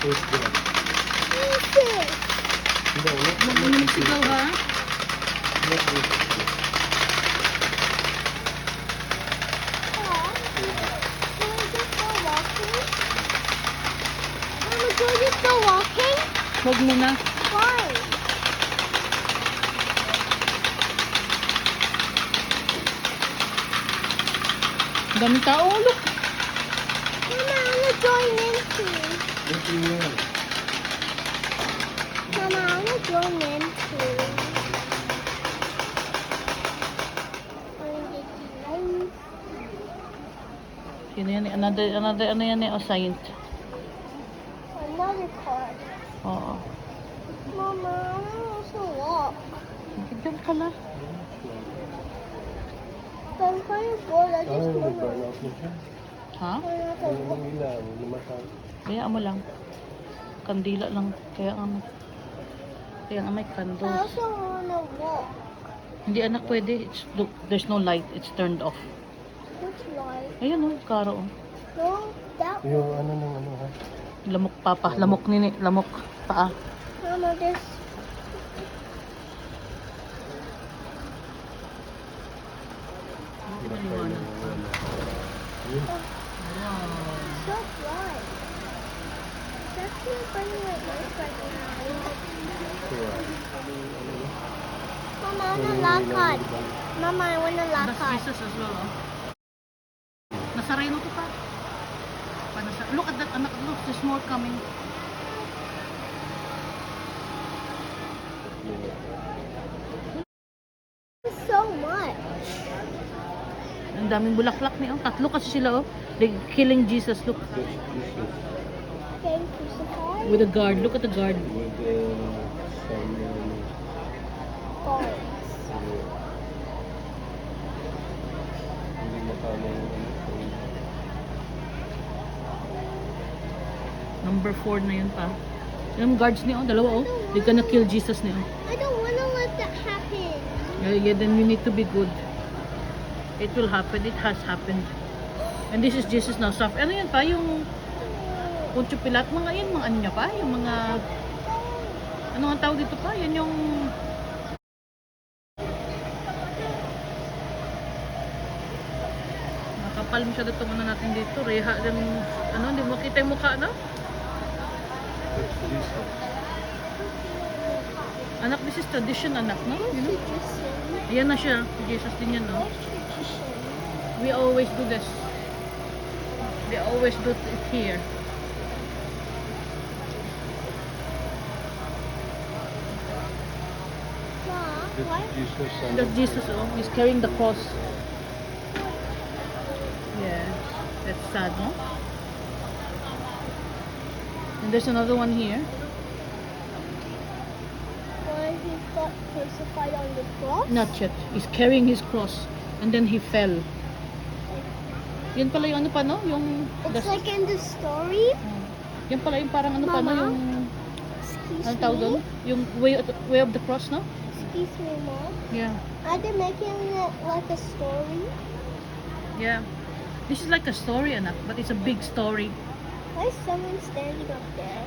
Who's that? Jesus! No, Huwag mo magsigaw ha. not this. Mama, are you still walking? Huwag mo na. Why? Ang daming tao. Look. Mama, I wanna join in too. What do you want? Mama, I wanna join in too. Sino yan? Another ano yan eh? O, saint. Another card. Oo. Mama, I wanna also walk. Diyan ka na. I'm kind of bored. I Ay, just nag-burn wanna. out na siya. Ha? Ano nang ilaw? Lumatay. Kaya mo lang. Kandila lang. Kaya nga may I candles. also wanna walk. Hindi anak pwede. Look, there's no light. It's turned off. Which light? Ayun o, karo. No, that one. Yung ano nang ano ha? Lamok papa. Lamok nini. Lamok paa. Mama, there's. So bright. That's not burning my lights right now. Mama, I want a lakad. Mama, I want a That's lakad. Jesus as well, oh. Nazareno to pa. Look at that, anak. Look, there's more coming. So much. Ang daming bulaklak niya, oh. Tatlo kasi sila, oh. They killing Jesus, look. Getting crucified. With a guard. Look at the guard. With some Balls. hindi makama yung ano. Number 4 na yun pa. Yung guards niya, oh. Dalawa, oh. They gonna kill Jesus niya, oh. I don't want to let that happen. Yeah, then you need to be good. It will happen. It has happened. And this is Jesus now. Soft. Ano yan pa? Yung Poncio Pilato. Mga yan, mga ano niya pa? Yung mga... Ano ang tawag dito pa? Yan yung... Nakapal masyado itong ano natin dito. Reha. Yung, ano, hindi mo makita yung mukha, no? That's Jesus. Anak, this is tradition, anak, no? You know? Tradition. Ayan na siya. Jesus din yan, no? Tradition. We always do this. We always do it here. Mom, That's why? Jesus. That's Jesus, oh. He's carrying the cross. Yeah. That's sad, no? And there's another one here. Why he got crucified on the cross? Not yet. He's carrying his cross. And then he fell. Yan pala yung ano pa, no? Yung... It's like in the story. Yan pala yung parang ano pa, no? Mama? Yung... Excuse Ano tawag doon? me. Yung way of the cross, no? Excuse me, Mom. Yeah. Are they making it like a story? Yeah. This is like a story, anak. But it's a big story. Why is someone standing up there?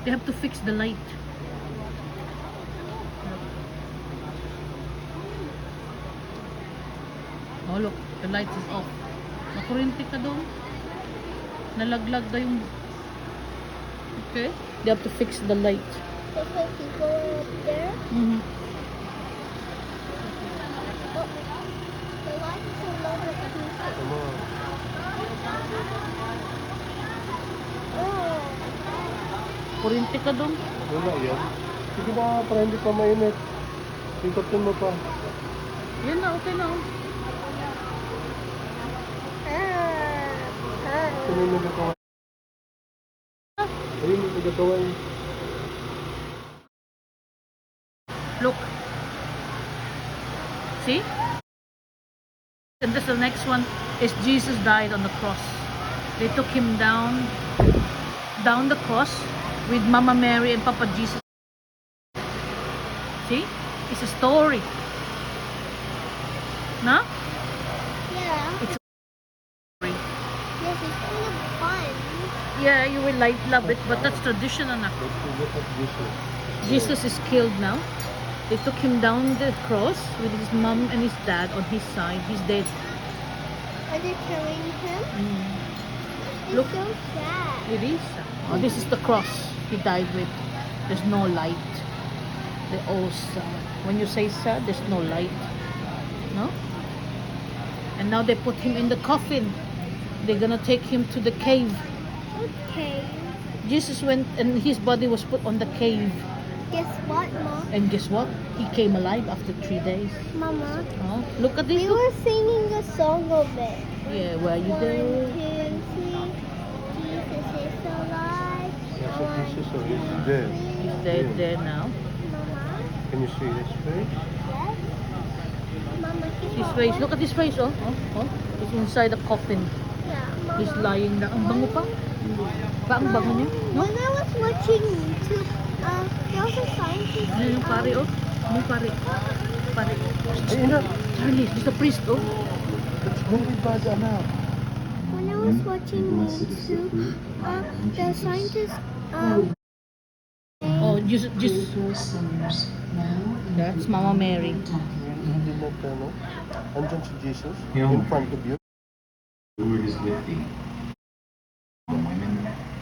They have to fix the light. Oh, look. The light is off. Nakurinti ka doon. Nalaglag na yung... Okay. They have to fix the light. There's like people up there. Mm-hmm. Oh, the light is another people. Come on. Oh, Kurinti ka doon. Wala yan. Sige ba para hindi pa mainit? Tingkatin mo pa. Yan na, okay na. Sino yung nagagawa? Ayun yung nagagawa yun. Look. See? And this the next one is Jesus died on the cross. They took him down the cross with Mama Mary and Papa Jesus. See? It's a story. No? yeah. It's a story. Yes, it's kind of fun. Yeah, you will like love it, but that's tradition, anak. Let's look at Jesus. Jesus is killed now. They took him down the cross with his mom and his dad on his side. He's dead. Are they killing him? It's Look. so sad. It is. Oh, this is the cross he died with. There's no light. They're all sad. When you say sad, there's no light. No? And now they put him in the coffin. They're gonna take him to the cave. Okay. Jesus went and his body was put on the cave. Guess what, Mom? And guess what? He came alive after 3 days. Mama, Oh, look at this. we Look. were singing a song of it. Yeah, where you 1, 2, there? 3. Jesus is alive. That's what Jesus is. He's dead. He's dead there now. Mama, Can you see his face? yes. Mama, His face. Look at his face. Oh, oh, oh. He's inside the coffin. Yeah, Mama. He's lying there. Ang bango pa. Pa, ang bango niya. No? When I was watching YouTube, there was a scientist. Ano yung pare, oh? Yung pare. Pare. Ay, ina! Charlie, he's the priest, oh. That's very bad, anak. When I was watching YouTube, the scientist, Oh, just that's Mama Mary. Hindi na ano? Andyan si Jesus Yeah. in front of you. The Lord is with thee, among women,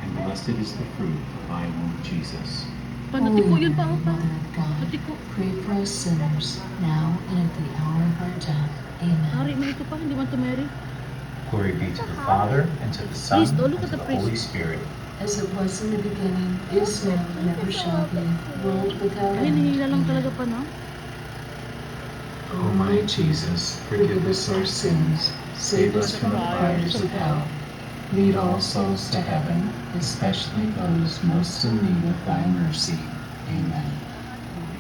and blessed is the fruit of thy womb, Jesus. Panatiko yun pa, oh, pa. Mother of God, Patiko. pray for us sinners, now and at the hour of our death. Amen. Hari man ito pa, hindi man to Mary. Glory be to the Father, and to the Son, Priest, oh, and look to at the the priest. Holy Spirit. As it was in the beginning, is now, and ever shall be, world without Ay, end. nahihila lang talaga pa, no? O my Jesus, forgive us our sins, save us from the fires of hell. Lead all souls to heaven, especially those most in need of thy mercy. Amen.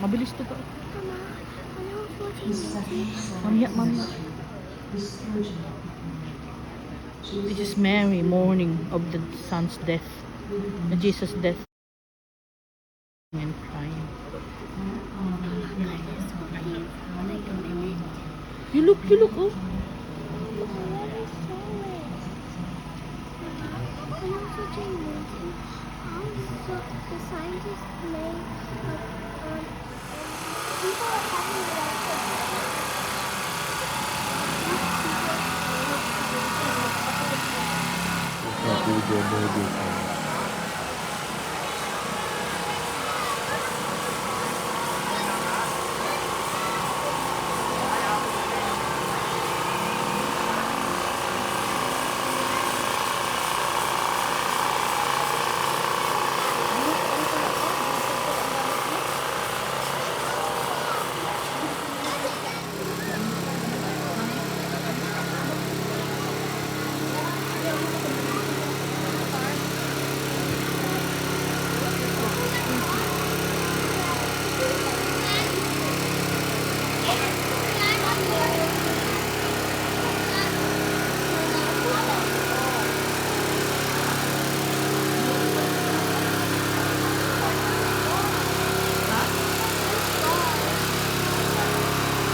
Mabilis to pa. Mama, when I was watching The second Mamaya, mamaya. is urgent. This is Mary mourning of the son's death. Jesus' death. And crying. You look, oh. When I was watching YouTube, the scientists made people are having Happy with your baby.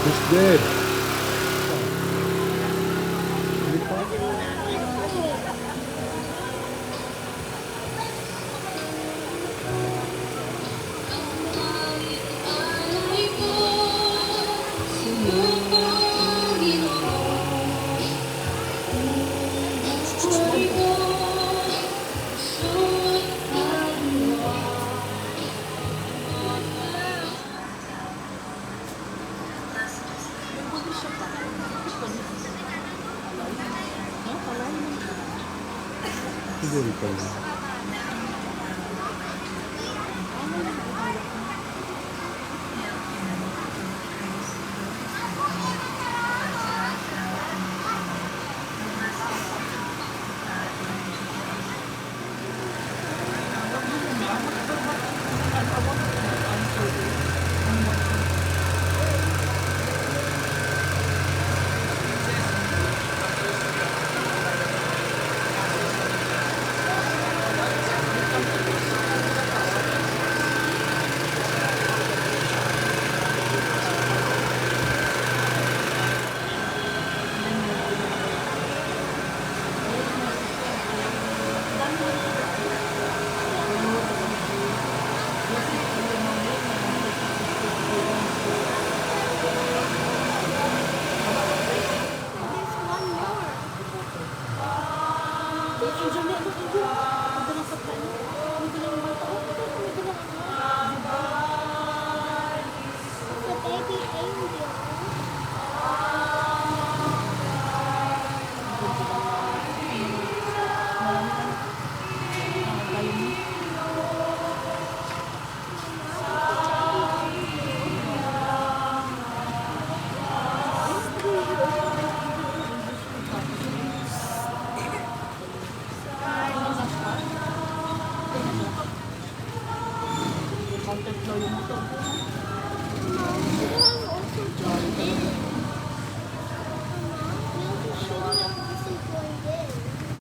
He's dead. Siguro pala. yung motor ko.